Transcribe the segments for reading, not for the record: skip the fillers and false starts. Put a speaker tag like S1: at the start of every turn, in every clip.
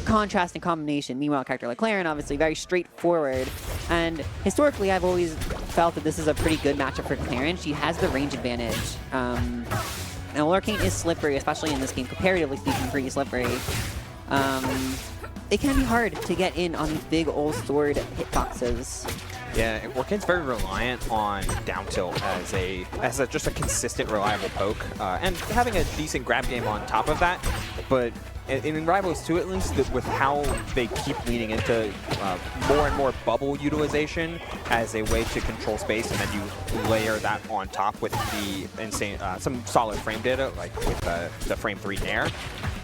S1: contrast and combination. Meanwhile, a character like Claren, obviously very straightforward. And historically, I've always felt that this is a pretty good matchup for Claren. She has the range advantage. And Arcane is slippery, especially in this game, comparatively speaking, pretty slippery. It can be hard to get in on these big old sword hitboxes.
S2: Yeah, Arcane's very reliant on down tilt as just a consistent, reliable poke, and having a decent grab game on top of that. But in Rivals 2, at least, with how they keep leaning into more and more bubble utilization as a way to control space, and then you layer that on top with the insane, some solid frame data, like with the frame 3 Nair.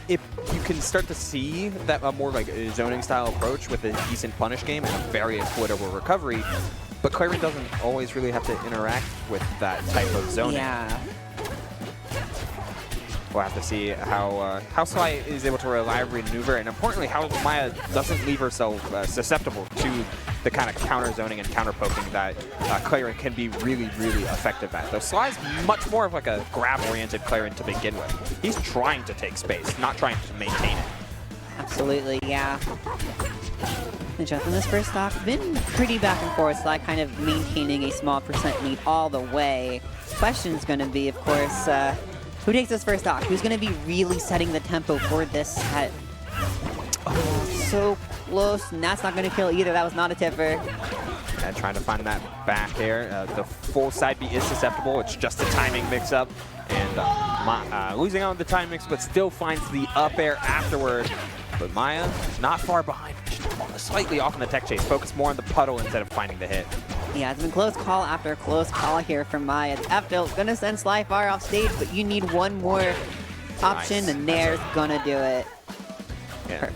S2: If you can start to see that more like a zoning style approach with a decent punish game and a very exploitable recovery, but Claren doesn't always really have to interact with that type of zoning.
S1: Yeah.
S2: We'll have to see how Sly is able to reliably maneuver, and importantly, how Maya doesn't leave herself susceptible to the kind of counter zoning and counter poking that Claren can be really, really effective at. Though Sly's much more of like a grab-oriented Claren to begin with. He's trying to take space, not trying to maintain it.
S1: Absolutely, yeah. The jump in this first stock been pretty back and forth, Sly kind of maintaining a small percent lead all the way. Question's going to be, of course, who takes this first stock? Who's going to be really setting the tempo for this set? Oh, so close, and that's not going to kill either. That was not a tipper.
S2: Trying to find that back air. The full side B is susceptible. It's just a timing mix-up. And losing out on the time mix, but still finds the up air afterward. But Maya, not far behind. Slightly off on the tech chase. Focus more on the puddle instead of finding the hit.
S1: Yeah, it's been close call after close call here from Maya. F-Tilt's going to send Sly far off stage, but you need one more option, and Nair's going to do it.
S2: Yeah,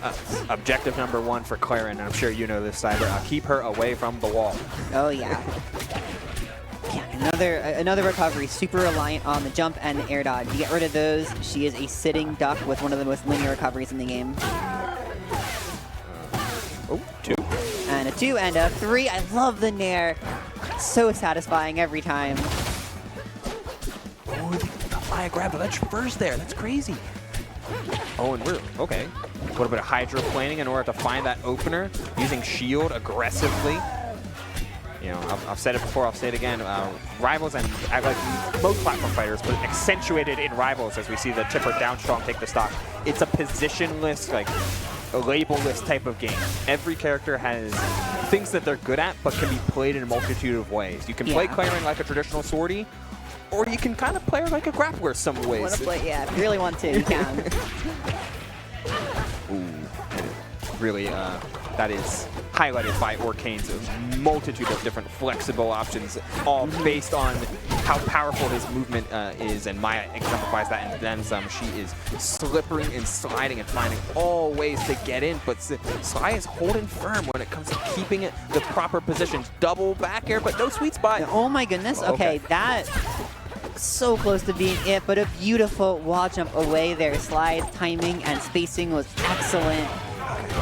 S2: objective number 1 for Claren, and I'm sure you know this, Cyber. Keep her away from the wall.
S1: Oh, yeah. Yeah, another recovery, super reliant on the jump and the air dodge. You get rid of those, she is a sitting duck with one of the most linear recoveries in the game.
S2: Oh, 2.
S1: And a 2 and a 3. I love the Nair. So satisfying every time.
S2: Oh, Maya grabbed a ledge first there. That's crazy. Oh, and we're okay. A little bit of hydroplaning in order to find that opener, using shield aggressively. You know, I've said it before, I'll say it again. Rivals, and I like most platform fighters, but accentuated in Rivals as we see the tipper down strong take the stock. It's a positionless, like a label-less type of game. Every character has things that they're good at, but can be played in a multitude of ways. You can play Claren like a traditional swordy, or you can kind of play her like a grappler some ways.
S1: Yeah, if you really want to, you can.
S2: Ooh, really, that is highlighted by Arcane's multitude of different flexible options, all based on how powerful his movement is, and Maya exemplifies that and then some. She is slippering and sliding and finding all ways to get in, but Sly is holding firm when it comes to keeping it the proper positions. Double back air, but no sweet spot.
S1: Oh my goodness, okay, that so close to being it, but a beautiful wall jump away there. Sly's timing and spacing was excellent,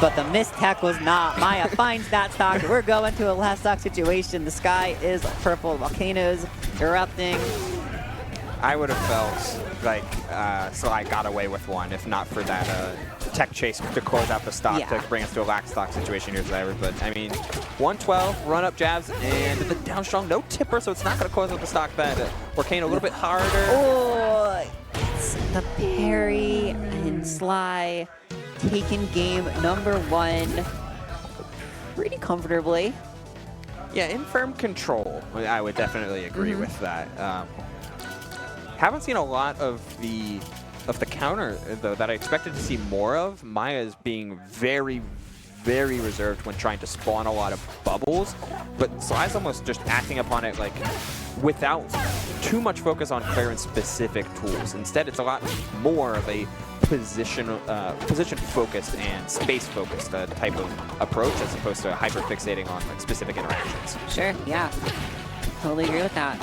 S1: but the missed tech was not. Maya finds that stock. We're going to a last stock situation. The sky is purple. Volcanoes erupting.
S2: I would have felt like Sly got away with one if not for that tech chase to close out the stock to bring us to a lax stock situation here today. But I mean, 112, run up jabs, and the down strong, no tipper, so it's not going to close out the stock. That Arcane a little bit harder.
S1: Oh, it's the parry, and Sly taking game number 1 pretty comfortably.
S2: Yeah, in firm control. I would definitely agree with that. Haven't seen a lot of the counter, though, that I expected to see more of. Maya's being very, very reserved when trying to spawn a lot of bubbles, but Sly's almost just acting upon it like without too much focus on Claren's specific tools. Instead, it's a lot more of a position-focused and space-focused type of approach, as opposed to hyper-fixating on like specific interactions.
S1: Sure, yeah. Totally agree with that.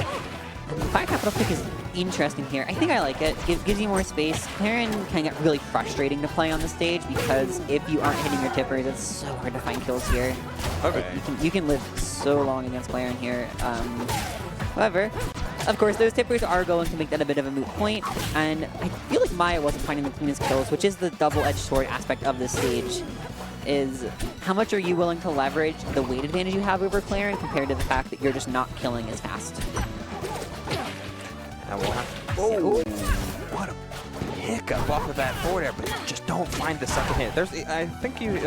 S1: Fire Capital pick is interesting here. I think I like it. It gives you more space. Claren can get really frustrating to play on the stage because if you aren't hitting your tippers, it's so hard to find kills here.
S2: Okay.
S1: Like, you can live so long against Claren here. However, of course, those tippers are going to make that a bit of a moot point, and I feel like Maya wasn't finding the cleanest kills, which is the double-edged sword aspect of this stage. is how much are you willing to leverage the weight advantage you have over Claren compared to the fact that you're just not killing as fast?
S2: And we'll have... Oh! What a hiccup off of that forward air, but just don't find the second hit. I think you...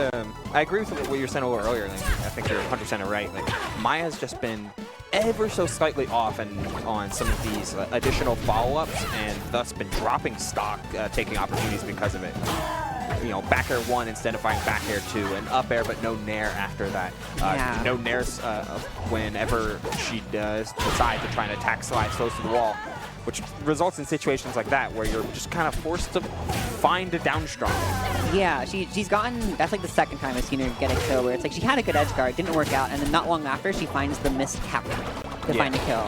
S2: I agree with what you were saying a little earlier. Like, I think you're 100% right. Like, Maya's just been ever so slightly off and on some of these additional follow-ups, and thus been dropping stock, taking opportunities because of it. You know, back air 1 instead of finding back air 2, and up air but no nair after that. No nairs whenever she does decide to try and attack Sly close to the wall, which results in situations like that where you're just kind of forced to find a down strong. Yeah,
S1: she's gotten, that's like the second time I've seen her get a kill where it's like she had a good edge guard, didn't work out, and then not long after she finds the missed tech to find a kill.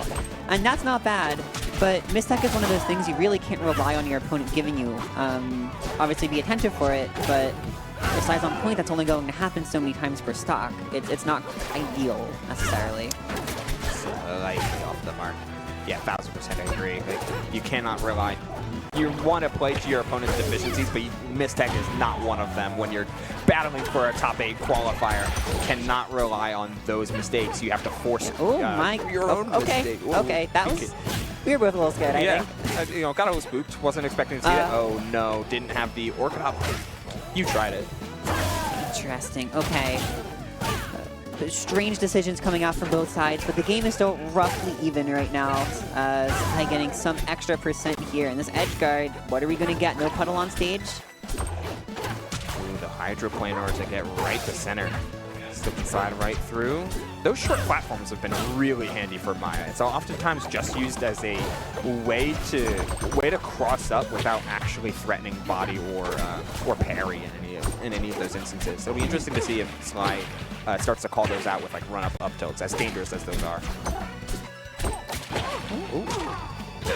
S1: And that's not bad, but missed tech is one of those things you really can't rely on your opponent giving you. Obviously be attentive for it, but if Sly's on point, that's only going to happen so many times per stock. It's not ideal, necessarily.
S2: Slightly off the mark. Yeah, 1000% I agree. Like, you cannot rely. You want to play to your opponent's deficiencies, but mistech is not one of them. When you're battling for a top 8 qualifier, you cannot rely on those mistakes. You have to force your own mistake. Ooh,
S1: okay, that was... We were both a little scared, I think.
S2: You know, got a little spooked. Wasn't expecting to see it. Oh, no. Didn't have the Orchid Hop. You tried it.
S1: Interesting. Okay. Strange decisions coming out from both sides, but the game is still roughly even right now. Sly getting some extra % here. And this edge guard, what are we going to get? No puddle on stage?
S2: Ooh, the hydroplanar to get right to center. Slip and slide right through. Those short platforms have been really handy for Maya. It's oftentimes just used as a way to cross up without actually threatening body or parry in any of those instances. So it'll be interesting to see if Sly starts to call those out with like run-up up tilts, as dangerous as those are.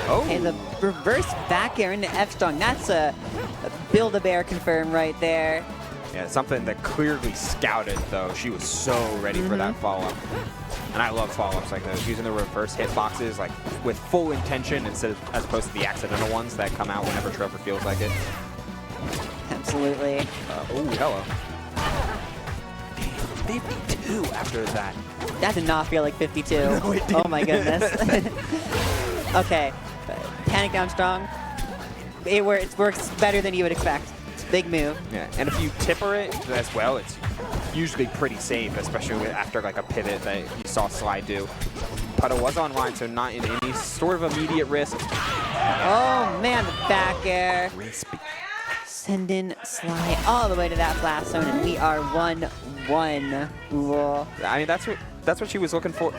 S2: Oh.
S1: And the reverse back air into F-strong. That's a Build-A-Bear confirm right there.
S2: Yeah, something that clearly scouted, though. She was so ready for that follow-up. And I love follow-ups like those, using the reverse hitboxes like with full intention as opposed to the accidental ones that come out whenever Trevor feels like it.
S1: Absolutely.
S2: Oh, hello. 52 after that.
S1: That did not feel like 52.
S2: No, it didn't.
S1: Oh my goodness. Okay, panic down strong. It works better than you would expect. Big move.
S2: Yeah, and if you tipper it as well, it's usually pretty safe, especially after like a pivot that you saw Sly do. Puddle was online, so not in any sort of immediate risk.
S1: Oh man, the back air.
S2: Crispy.
S1: Send in Sly all the way to that blast zone, and we are 1-1. Cool.
S2: I mean, that's what she was looking for.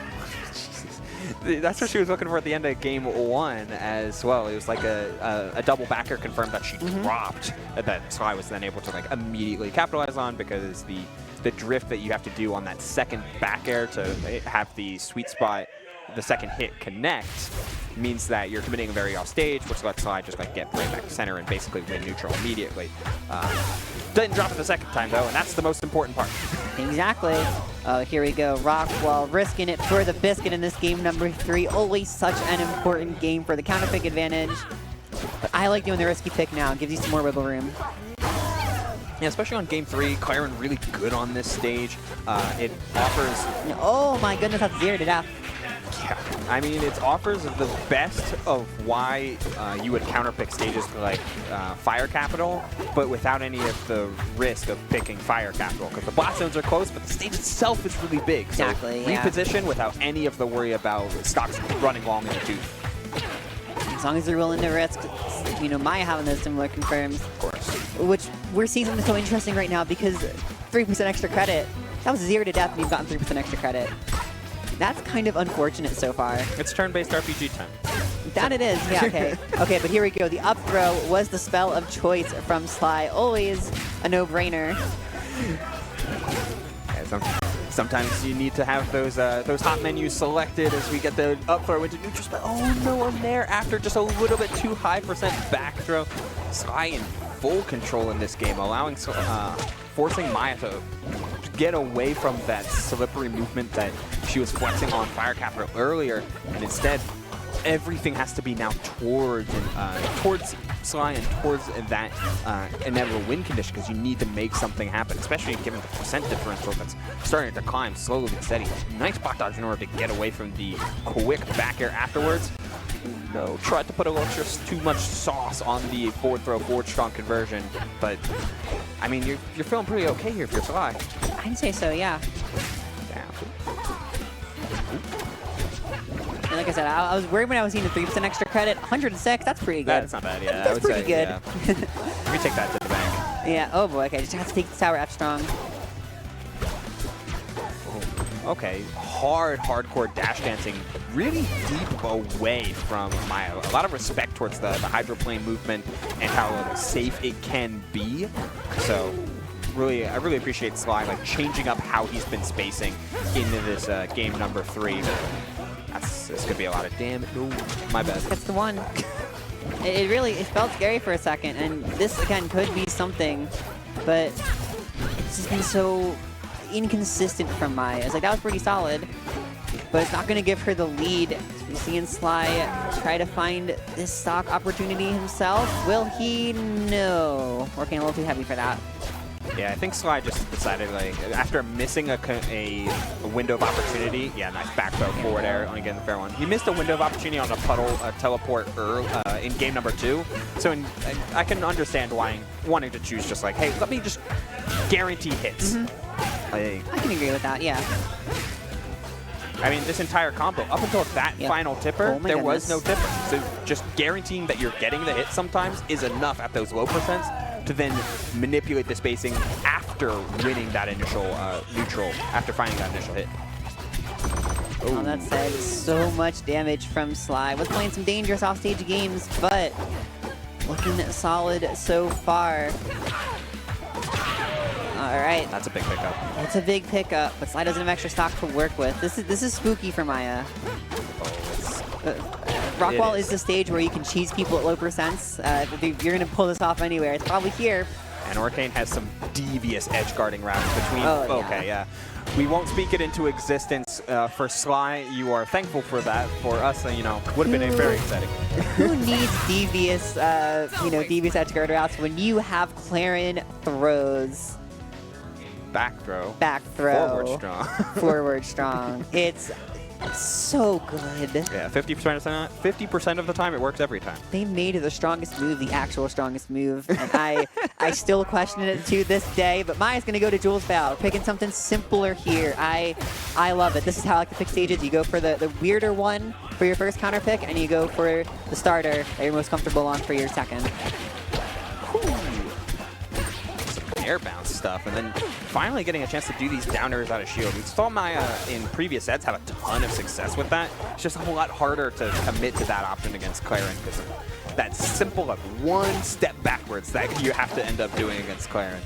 S2: That's what she was looking for at the end of game 1 as well. It was like a double backer confirmed that she dropped, that Sly was then able to like immediately capitalize on, because the drift that you have to do on that second back air to have the sweet spot, the second hit connect, means that you're committing very off stage, which lets Sly just like get right back to center and basically win neutral immediately. Didn't drop it the second time though, and that's the most important part.
S1: Exactly. Here we go. Rockwell risking it for the biscuit in this game number 3. Always such an important game for the counter pick advantage. But I like doing the risky pick now. It gives you some more wiggle room.
S2: Yeah, especially on game 3, Claren really good on this stage. It offers...
S1: Oh my goodness, that's 0 to death.
S2: Yeah, I mean, it offers the best of why you would counterpick stages like Fire Capital, but without any of the risk of picking Fire Capital, because the blast zones are close, but the stage itself is really big.
S1: Exactly,
S2: so reposition without any of the worry about stocks running long in the tooth.
S1: As long as they're willing to risk, you know, Maya having those similar confirms.
S2: Of course.
S1: Which we're seeing something so interesting right now, because 3% extra credit, that was 0 to death and you've gotten 3% extra credit. That's kind of unfortunate so far.
S2: It's turn-based RPG time.
S1: That it is, yeah, okay. Okay, but here we go. The up throw was the spell of choice from Sly. Always a no-brainer.
S2: Yeah, sometimes you need to have those hot menus selected as we get the up throw into neutral spell. Oh no, I'm there after just a little bit too high % back throw. Sly in full control in this game, allowing forcing Maya to get away from that slippery movement that she was flexing on Fire Capital earlier, and instead everything has to be now towards Sly and towards that inevitable win condition, because you need to make something happen, especially given the percent differential that's starting to climb slowly but steady. Nice bot dodge in order to get away from the quick back air afterwards. No, tried to put a little just too much sauce on the forward throw, forward strong conversion, but I mean, you're feeling pretty okay here if you're Sly.
S1: I'd say so, yeah. And like I said, I was worried when I was seeing the 3% extra credit. 106, that's pretty good.
S2: That's not bad, yeah.
S1: That's pretty good.
S2: Yeah. We take that to the bank.
S1: Yeah, oh boy, okay, just have to take the tower F strong.
S2: Okay, hardcore dash dancing, really deep away from Maya. A lot of respect towards the hydroplane movement and how safe it can be. So, I really appreciate Sly like changing up how he's been spacing into this game number 3. This could be a lot of damage. Ooh, my bad.
S1: That's the one. It felt scary for a second, and this again could be something, but it's just been so inconsistent from Maya. It's like, that was pretty solid, but it's not going to give her the lead. We're seeing Sly try to find this stock opportunity himself. Will he? No. Working a little too heavy for that.
S2: Yeah, I think Sly just decided, like, after missing a window of opportunity, yeah, nice back throw forward air, only getting the fair one. He missed a window of opportunity on a puddle teleport in game number 2, so I can understand why wanting to choose just like, hey, let me just guarantee hits.
S1: I can agree with that, yeah.
S2: I mean, this entire combo, up until that final tipper, there was no tipper. So just guaranteeing that you're getting the hit sometimes is enough at those low percents to then manipulate the spacing after winning that initial neutral, after finding that initial hit.
S1: All that said, so much damage from Sly. Was playing some dangerous offstage games, but looking solid so far. All right.
S2: That's a big pickup.
S1: It's a big pickup, but Sly doesn't have extra stock to work with. This is spooky for Maya. Rockwall is the stage where you can cheese people at low percents. If you're going to pull this off anywhere, it's probably here.
S2: And Orcane has some devious edge guarding rounds between.
S1: Oh, yeah.
S2: Okay, yeah. We won't speak it into existence for Sly. You are thankful for that. For us, you know, would have been very exciting.
S1: Who needs devious, devious edge guard routes when you have Clarin throws?
S2: Back throw.
S1: Back throw.
S2: Forward strong.
S1: Forward strong. It's so good.
S2: Yeah, 50% of the time, it works every time.
S1: They made the strongest move the actual strongest move, and I still question it to this day, but Maya's going to go to Jules Bow, picking something simpler here. I love it. This is how I like to pick stages. You go for the weirder one for your first counter pick, and you go for the starter that you're most comfortable on for your second.
S2: Air bounce stuff, and then finally getting a chance to do these down airs out of shield. We saw Maya in previous sets have a ton of success with that. It's just a whole lot harder to commit to that option against Clarin because of that simple, like, one step backwards that you have to end up doing against Clarin.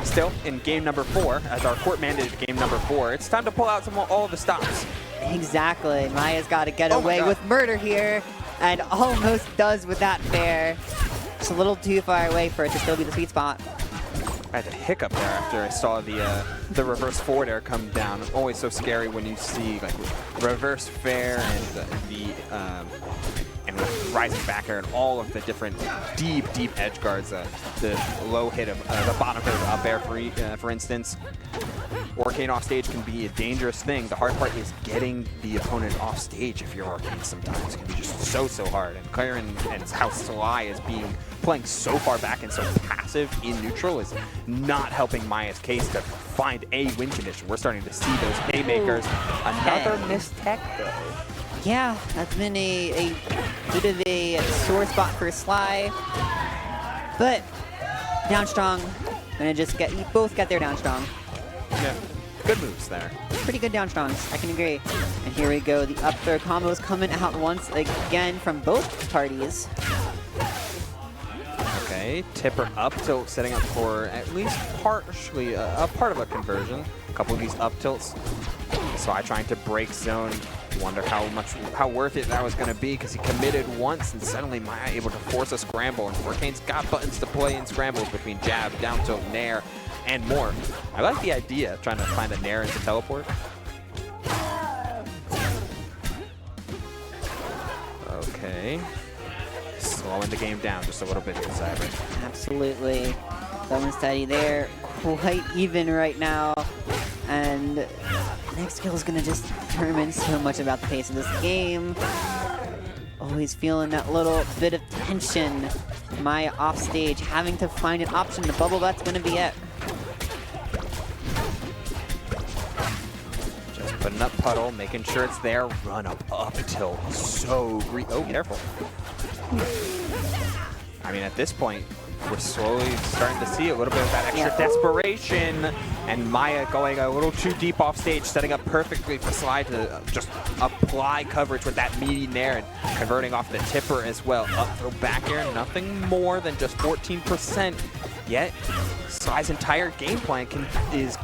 S2: Still, in game number 4, as our court mandated game number 4, it's time to pull out all of the stops.
S1: Exactly. Maya's got to get away with murder here, and almost does with that fair. Just a little too far away for it to still be the sweet spot.
S2: I had a hiccup there after I saw the reverse forward air come down. Always so scary when you see like reverse fair and with rising back air and all of the different deep edge guards. The low hit of the bottom hit of up air, for instance. Orcane off stage can be a dangerous thing. The hard part is getting the opponent off stage if you're Orcane sometimes. It can be just so hard. And Clarin and how Sly is playing so far back and so passive in neutral is not helping Maya's case to find a win condition. We're starting to see those haymakers. Another missed tech though.
S1: Yeah, that's been a bit of a sore spot for Sly. But down strong. Gonna just both get there down strong.
S2: Yeah, good moves there.
S1: Pretty good down strongs, I can agree. And here we go, the up throw combos coming out once again from both parties.
S2: Okay, tipper up tilt setting up for at least partially a part of a conversion. A couple of these up tilts. So I trying to break zone. Wonder how worth it that was going to be because he committed once and suddenly Maya able to force a scramble. And Orcane's got buttons to play in scrambles between jab, down tilt, nair, and more. I like the idea of trying to find a nair into teleport. Okay. Slowing the game down just a little bit here, Cyber.
S1: Absolutely. Slow and steady there. Quite even right now. And next kill is going to just determine so much about the pace of this game. Always feeling that little bit of tension. Maya off stage, having to find an option. The bubble butt's going to be it.
S2: Just putting up puddle, making sure it's there. Run up tilt. So green. Oh, careful. I mean, at this point, we're slowly starting to see a little bit of that extra desperation. And Maya going a little too deep off stage, setting up perfectly for Slide to just apply coverage with that meaty nair and converting off the tipper as well. Up throw back air, nothing more than just 14%. Yet, Sly's entire game plan is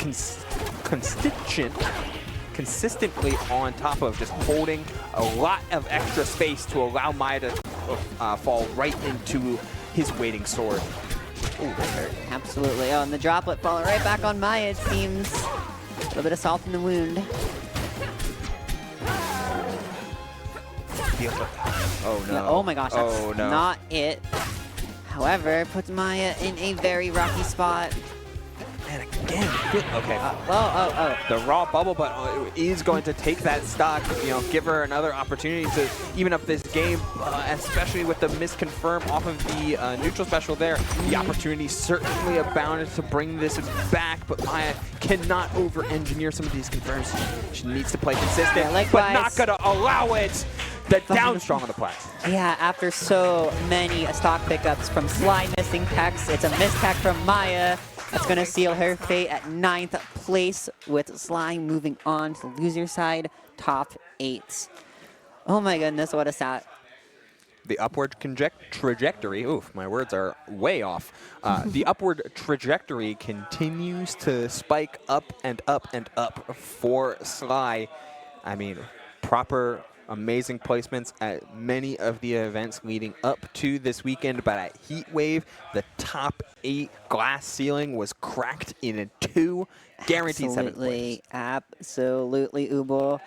S2: consistently on top of just holding a lot of extra space to allow Maya to fall right into his waiting sword. Ooh, that hurt.
S1: Absolutely. Oh, and the droplet falling right back on Maya, it seems. A little bit of salt in the wound.
S2: Oh, no.
S1: Yeah, oh, my gosh. That's not it. However, puts Maya in a very rocky spot.
S2: And again, okay.
S1: The
S2: The raw bubble butt is going to take that stock, you know, give her another opportunity to even up this game, especially with the misconfirm off of the neutral special there. The opportunity certainly abounded to bring this back, but Maya cannot over-engineer some of these confirms. She needs to play consistent, but not going to allow it. The down strong on the plat.
S1: Yeah, after so many stock pickups from Sly missing techs, it's a missed tech from Maya. That's going to seal her fate at 9th place, with Sly moving on to the loser side, top 8. Oh my goodness, what a stat.
S2: The upward trajectory, oof, my words are way off. The upward trajectory continues to spike up and up and up for Sly. I mean, proper amazing placements at many of the events leading up to this weekend, but at Heat Wave, the top 8 glass ceiling was cracked in 2, guaranteed 7th place.
S1: Absolutely, Ubel.